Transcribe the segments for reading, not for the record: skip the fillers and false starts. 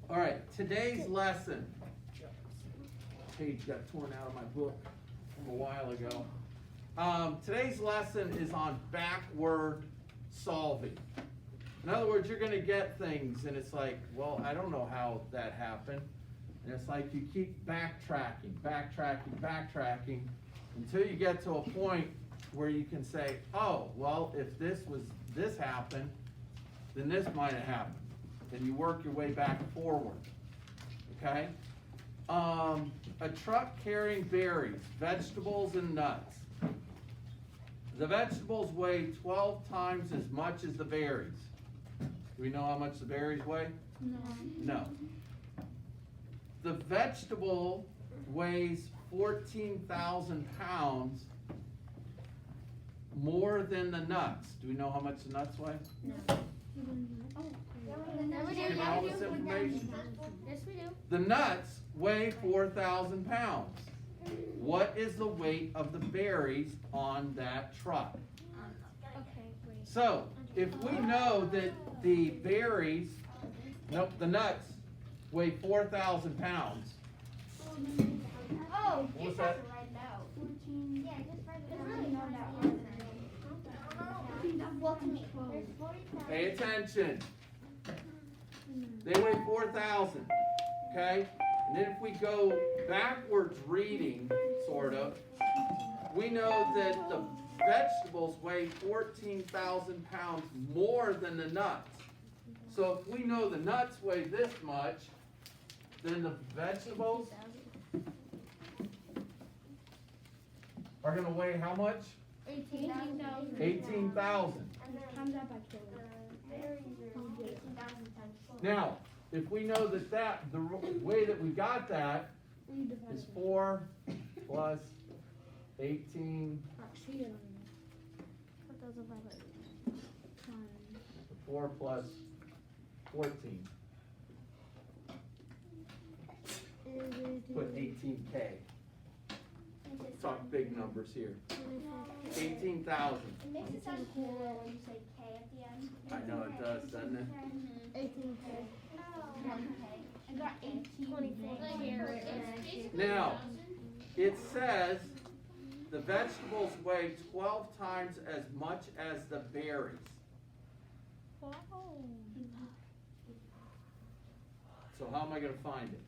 All right, today's lesson. Page got torn out of my book from a while ago. Today's lesson is on backward solving. In other words, you're going to get things, and it's like, well, I don't know how that happened. And it's like you keep backtracking until you get to a point where you can say, oh, well, if this happened, then this might have happened. And you work your way back forward. Okay? A truck carrying berries, vegetables, and nuts. The vegetables weigh 12 times as much as the berries. Do we know how much the berries weigh? No. The vegetable weighs 14,000 pounds more than the nuts. Do we know how much the nuts weigh? No. Give me all this information. Yes, we do. The nuts weigh 4,000 pounds. What is the weight of the berries on that truck? Okay, wait. So, if we know that the berries, the nuts weigh 4,000 pounds. Oh, What was that? Yeah, just write it down. Pay attention. They weigh 4,000. Okay? And then if we go backwards reading, sort of, we know that the vegetables weigh 14,000 pounds more than the nuts. So if we know the nuts weigh this much, then the vegetables are going to weigh how much? 18,000. 18,000. Times that by 12. Now, if we know that the way that we got that is 4 plus 18, 4 plus 14. Put 18K. Talk big numbers here. 18,000. It makes it sound cooler when you say K at the end. I know it does, doesn't it? 18K. I got 18. Now, it says the vegetables weigh 12 times as much as the berries. So how am I going to find it?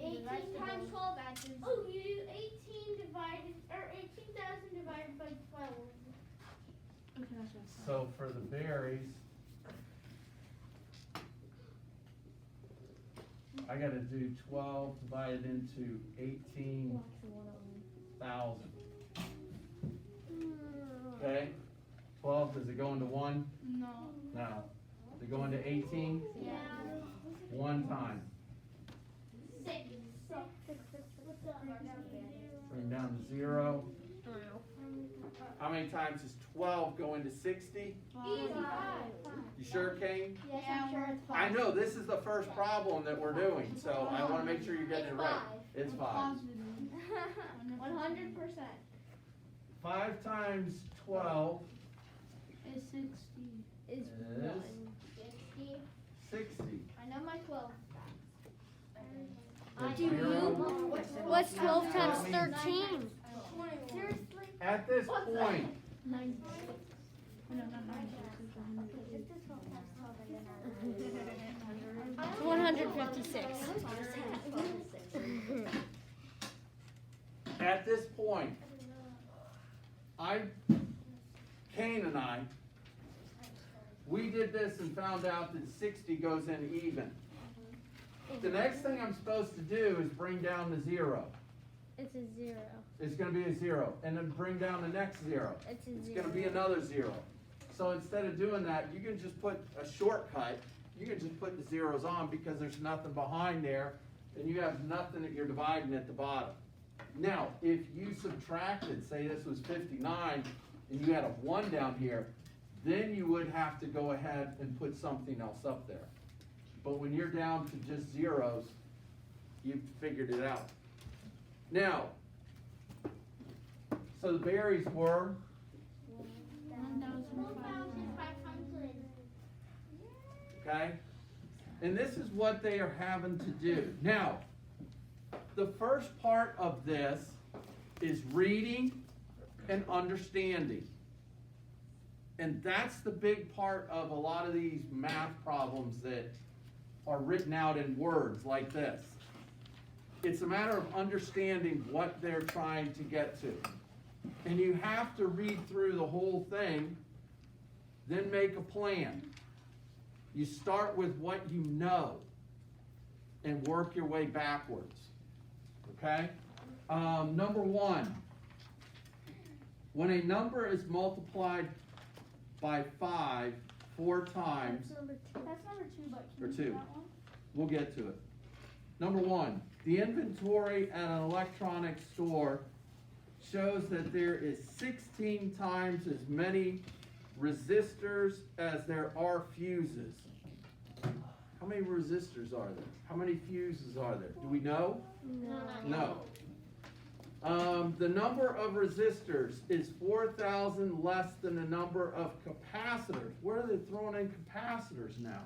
18 times 12 answers. Oh, you do 18 divided, or 18,000 divided by 12. So for the berries, I got to do 12 divided into 18,000. Okay? 12, does it go into 1? No. No. Does it go into 18? Yeah. 1 time. 6. Bring down to 0. How many times does 12 go into 60? You sure, Kane? Yes, I'm sure it's 5. I know, this is the first problem that we're doing, so I want to make sure you're getting it right. It's 5. 100%. 5 times 12 Is 60. is 60. 60. I know my 12. That's do 0. What's 12 times 13? Seriously? At this point, 156. at this point, Kane and I, we did this and found out that 60 goes in even. The next thing I'm supposed to do is bring down the 0. It's a 0. It's going to be a 0. And then bring down the next 0. It's a 0. It's going to be another 0. So instead of doing that, you can just put a shortcut. You can just put the zeros on because there's nothing behind there, and you have nothing that you're dividing at the bottom. Now, if you subtracted, say this was 59, and you had a 1 down here, then you would have to go ahead and put something else up there. But when you're down to just zeros, you've figured it out. Now, so the berries were 1,500. okay? And this is what they are having to do. Now, the first part of this is reading and understanding. And that's the big part of a lot of these math problems that are written out in words like this. It's a matter of understanding what they're trying to get to. And you have to read through the whole thing, then make a plan. You start with what you know and work your way backwards. Okay? Number one, when a number is multiplied by 5 4 times, That's number 2. That's number 2, but Or can you two. do that one? we'll get to it. Number one, the inventory at an electronics store shows that there is 16 times as many resistors as there are fuses. How many resistors are there? How many fuses are there? Do we know? No. The number of resistors is 4,000 less than the number of capacitors. Where are they throwing in capacitors now?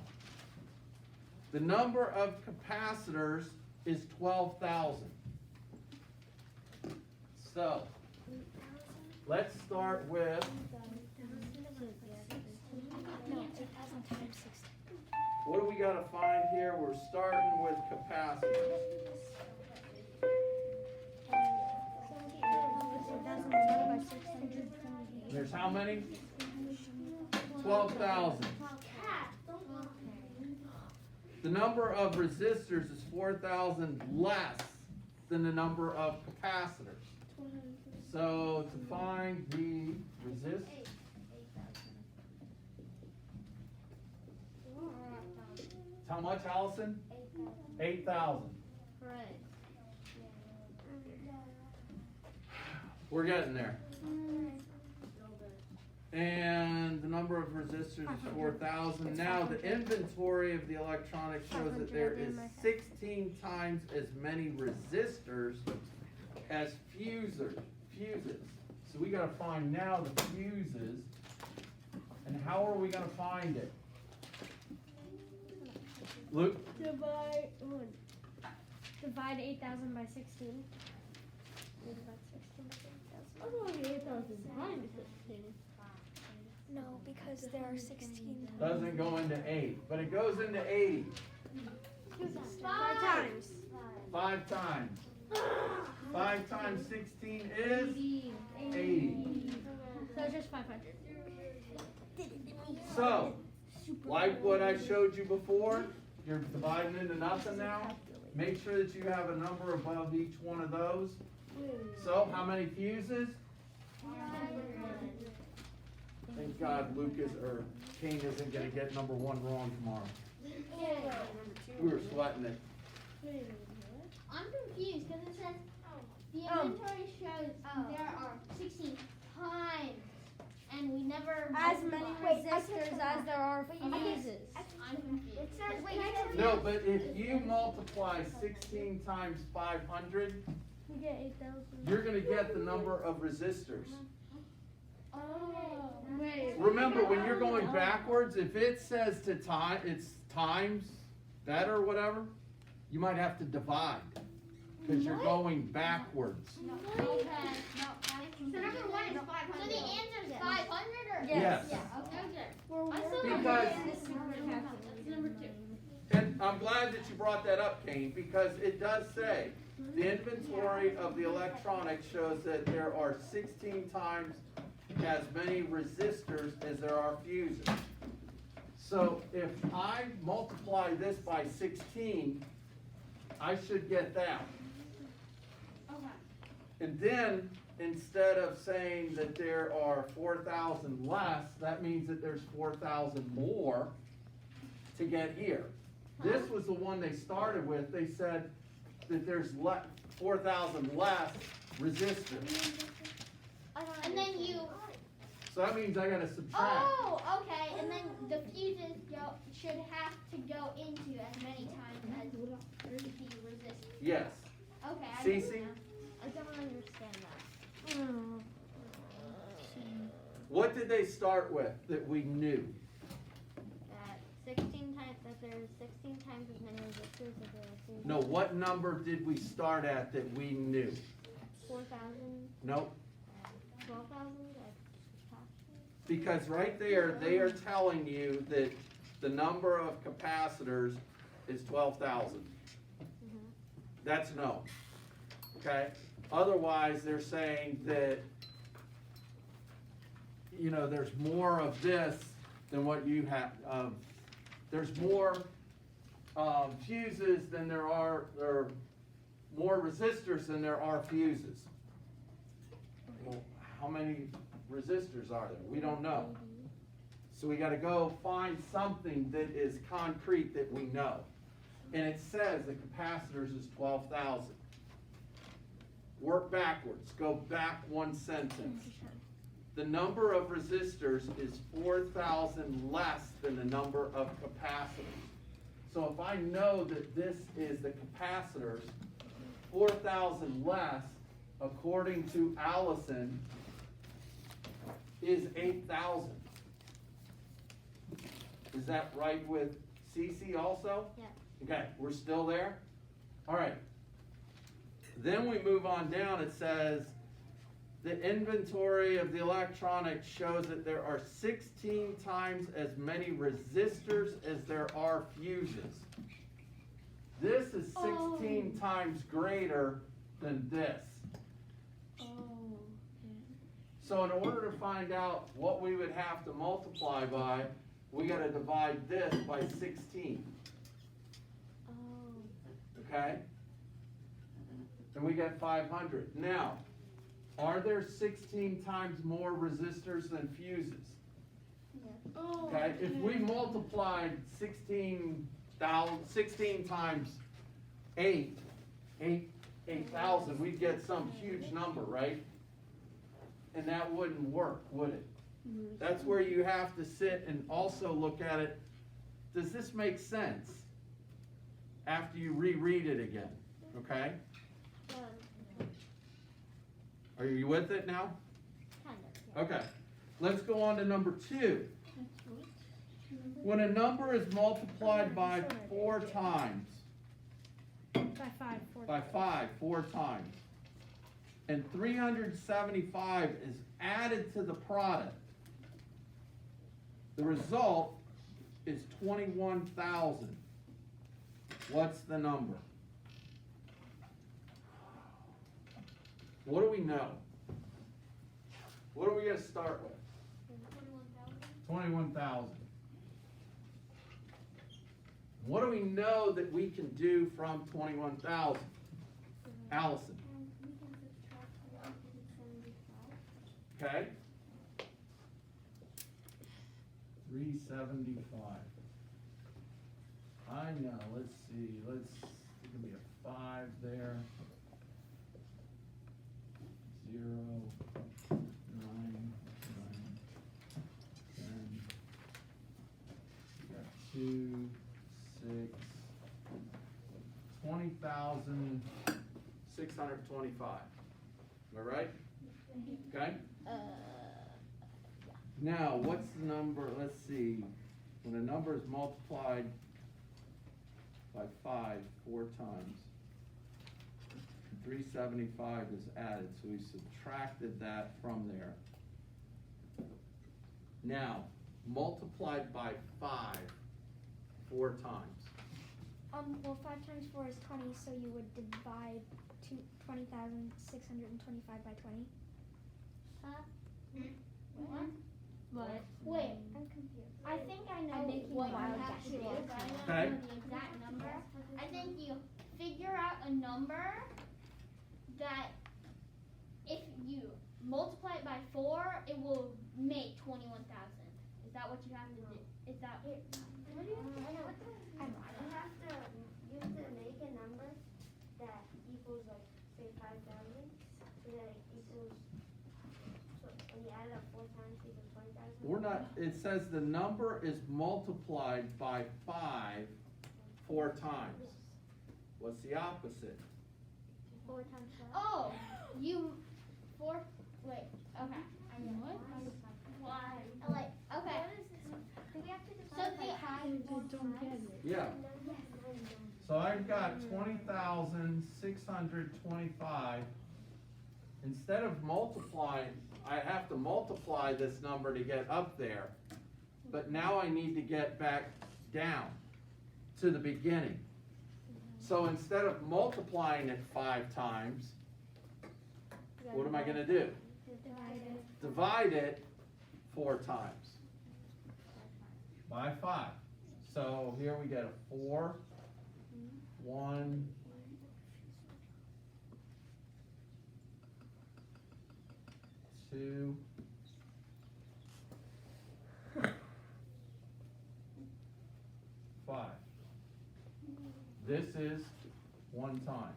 The number of capacitors is 12,000. So, let's start with, what do we got to find here? We're starting with capacitors. There's how many? 12,000. Cat, don't look. The number of resistors is 4,000 less than the number of capacitors. So to find the resist, how much, Allison? 8,000. Right. We're getting there. And the number of resistors is 4,000. Now the inventory of the electronics shows that there is 16 times as many resistors as fuses. So we gotta find now the fuses. And how are we gonna find it? Luke? Divide 8,000 by 16. Divide 16 by 8,000. No, because there are 16. Doesn't go into 8, but it goes into 80. 5 times. 5 times. 5 times 16 is 80. So just 500. So, like what I showed you before, you're dividing into nothing now. Make sure that you have a number above each one of those. So, how many fuses? Thank God Lucas or Kane isn't gonna get number 1 wrong tomorrow. We were sweating it. I'm confused because it says the inventory shows there are 16 times, and we never. As many multiply. resistors as there are fuses. I'm confused. It says No, but if you multiply 16 times 500, You get 8,000. you're gonna get the number of resistors. Oh. Wait. Remember, when you're going backwards, if it says to time, it's times that or whatever, you might have to divide, because you're going backwards. Okay. So number 1 is 500. So the answer is 500 or? Yes. Yeah. Okay. I still Because- That's number 2. And I'm glad that you brought that up, Kane, because it does say, the inventory of the electronics shows that there are 16 times as many resistors as there are fuses. So if I multiply this by 16, I should get that. Okay. And then, instead of saying that there are 4,000 less, that means that there's 4,000 more to get here. This was the one they started with. They said that there's 4,000 less resistors. And then you. So that means I gotta subtract. Oh, okay. And then the fuses should have to go into as many times as the resistance. Yes. Okay. I Cece? get it now. I don't understand that. What did they start with that we knew? That 16 times, that there's 16 times times as many resistors as there are fuses. No, what number did we start at that we knew? 4,000, Nope, 12,000, because right there, they are telling you that the number of capacitors is 12,000. That's no, okay? Otherwise, they're saying that, you know, there's more of this than what you have, there's more fuses than there are, or more resistors than there are fuses. Well, how many resistors are there? We don't know. So we gotta go find something that is concrete that we know. And it says the capacitors is 12,000. Work backwards, go back one sentence. The number of resistors is 4,000 less than the number of capacitors. So if I know that this is the capacitors, 4,000 less, according to Allison, is 8,000. Is that right with Cece also? Yeah. Okay, we're still there? All right. Then we move on down, it says, the inventory of the electronics shows that there are 16 times as many resistors as there are fuses. This is 16 times greater than this. So in order to find out what we would have to multiply by, we gotta divide this by 16. Okay? And we get 500. Now, are there 16 times more resistors than fuses? Okay, if we multiplied 16 times 8,000, we'd get some huge number, right? And that wouldn't work, would it? That's where you have to sit and also look at it. Does this make sense? After you reread it again, okay? Are you with it now? Kind of. Okay, let's go on to number 2. When a number is multiplied by 4 times, By 5, 4 by 5, 4 times, and 375 is added to the product, the result is 21,000. What's the number? What do we know? What are we gonna start with? 21,000. What do we know that we can do from 21,000? Allison. We can subtract 375. Okay? 375. I know, let's see, it can be a 5 there. 0, 9, 10. Got 2, 6, 20,625. Am I right? Okay? Now, what's the number, let's see, when a number is multiplied by 5 4 times, 375 is added, so we subtracted that from there. Now, multiplied by 5 4 times. Well, 5 times 4 is 20, so you would divide 20,625 by 20. What? Wait, I'm confused. I think I know I'm making what you wild have to do. guesses. I don't Okay. know the exact number. I think you figure out a number that if you multiply it by 4, it will make 21,000. Is that what you have to do? Is that what do you You have to make a number that equals like say 5,000, so that it equals. So when you add it up 4 times, it equals 20,000. We're not, it says the number is multiplied by 5 4 times. What's the opposite? 4 times 5. Oh, you 4. Wait. Okay. I know what. Why? Like okay. Do we have to So divide by the five more don't get times? it. Yeah, So I've got 20,625. Instead of multiplying, I have to multiply this number to get up there. But now I need to get back down to the beginning. So instead of multiplying it 5 times, what am I gonna do? Divide it 4 times by 5. So here we get a 4, 1, 2, 5. This is 1 time.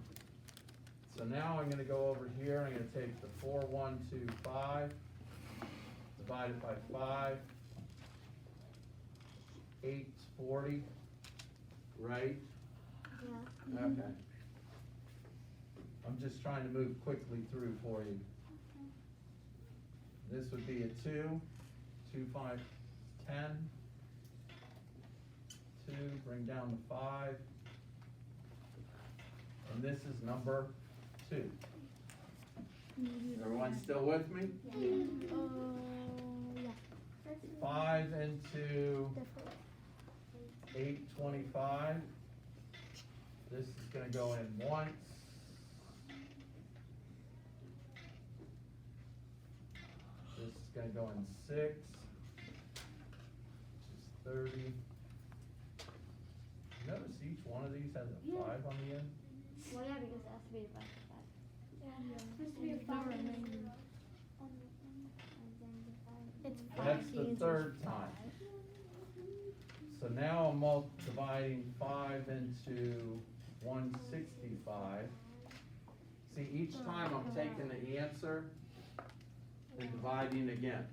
So now I'm gonna go over here, I'm gonna take the 4, 1, 2, 5, divide it by 5, 8's 40, right? Yeah. Okay. I'm just trying to move quickly through for you. This would be a 2, 2, 5, 10, 2, bring down the 5, and this is number 2. Everyone still with me? Yeah. 5 into 825. This is gonna go in once. This is gonna go in 6, which is 30. Notice each one of these has a 5 on the end? Well, yeah, because it has to be a 5. Supposed to be a 5 and then It's That's the 3rd time. So now I'm dividing 5 into 165. See, each time I'm taking the answer and dividing again.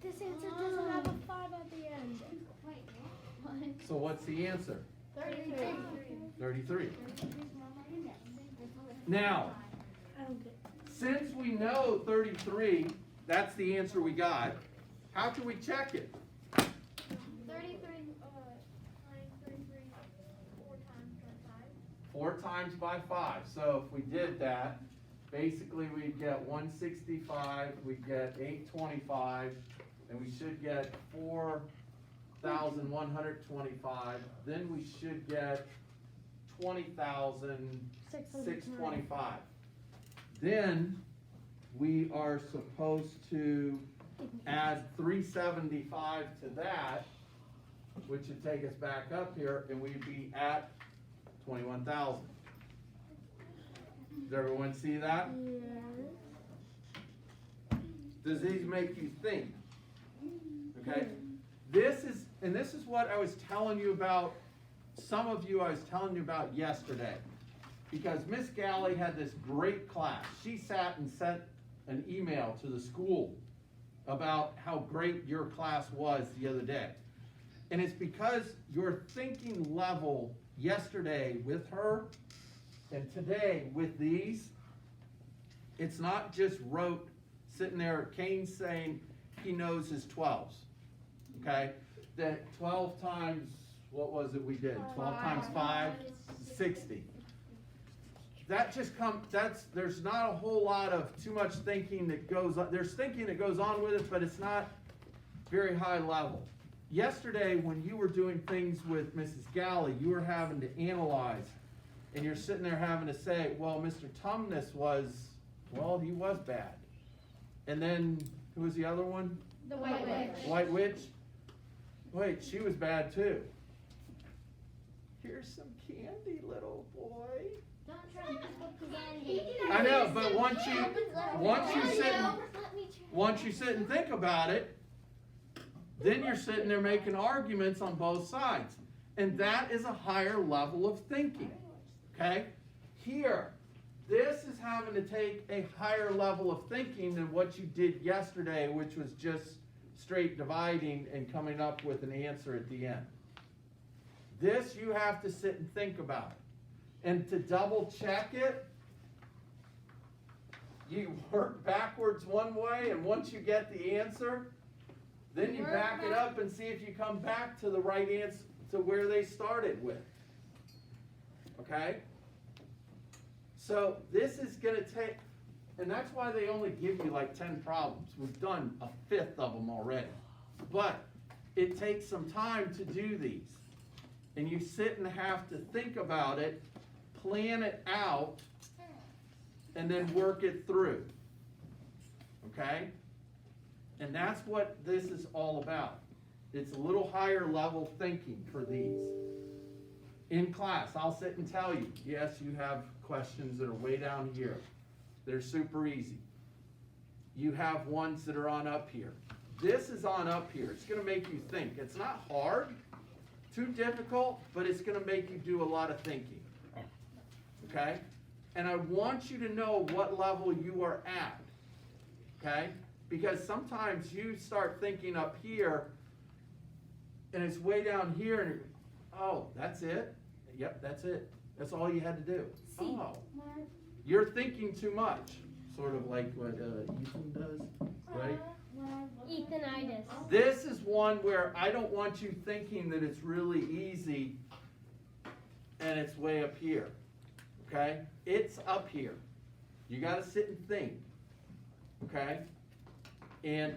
This answer doesn't have a 5 at the end. So what's the answer? 33. 33. Now, I don't get since we know 33, that's the answer we got, how can we check it? 33, 4 times by 5. So if we did that, basically we'd get 165, we'd get 825, and we should get 4,125. Then we should get 20,625. Then we are supposed to add 375 to that, which would take us back up here, and we'd be at 21,000. Does everyone see that? Does these make you think? Okay? This is what I was telling you about, some of you I was telling you about yesterday. Because Miss Galley had this great class. She sat and sent an email to the school about how great your class was the other day. And it's because your thinking level yesterday with her and today with these, it's not just rote sitting there, Kane saying he knows his 12s. Okay? That 12 times, what was it we did? 12 times 5, 60. That just there's not a whole lot of too much thinking that goes on. There's thinking that goes on with it, but it's not very high level. Yesterday, when you were doing things with Mrs. Galley, you were having to analyze, and you're sitting there having to say, well, Mr. Tumnus he was bad. And then, who was the other one? The White Witch. White Witch? Wait, she was bad too. Here's some candy, little boy. Don't try to put candy. I know, but once you sit and think about it, then you're sitting there making arguments on both sides. And that is a higher level of thinking. Okay? Here, this is having to take a higher level of thinking than what you did yesterday, which was just straight dividing and coming up with an answer at the end. This you have to sit and think about. And to double check it, you work backwards one way, and once you get the answer, then you Work back it back- up and see if you come back to the right answer, to where they started with. Okay? So this is gonna take, and that's why they only give you like 10 problems. We've done a fifth of them already. But it takes some time to do these. And you sit and have to think about it, plan it out, and then work it through. Okay? And that's what this is all about. It's a little higher level thinking for these. In class, I'll sit and tell you, yes, you have questions that are way down here. They're super easy. You have ones that are on up here. This is on up here. It's gonna make you think. It's not hard, too difficult, but it's gonna make you do a lot of thinking. Okay? And I want you to know what level you are at. Okay? Because sometimes you start thinking up here, and it's way down here, and oh, that's it? Yep, that's it. That's all you had to do. Oh, you're thinking too much. Sort of like what Ethan does, right? Ethanitis. This is one where I don't want you thinking that it's really easy and it's way up here. Okay? It's up here. You gotta sit and think. Okay? And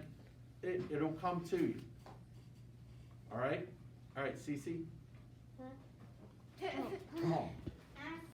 it'll come to you. Alright? Alright, Cece? Come on.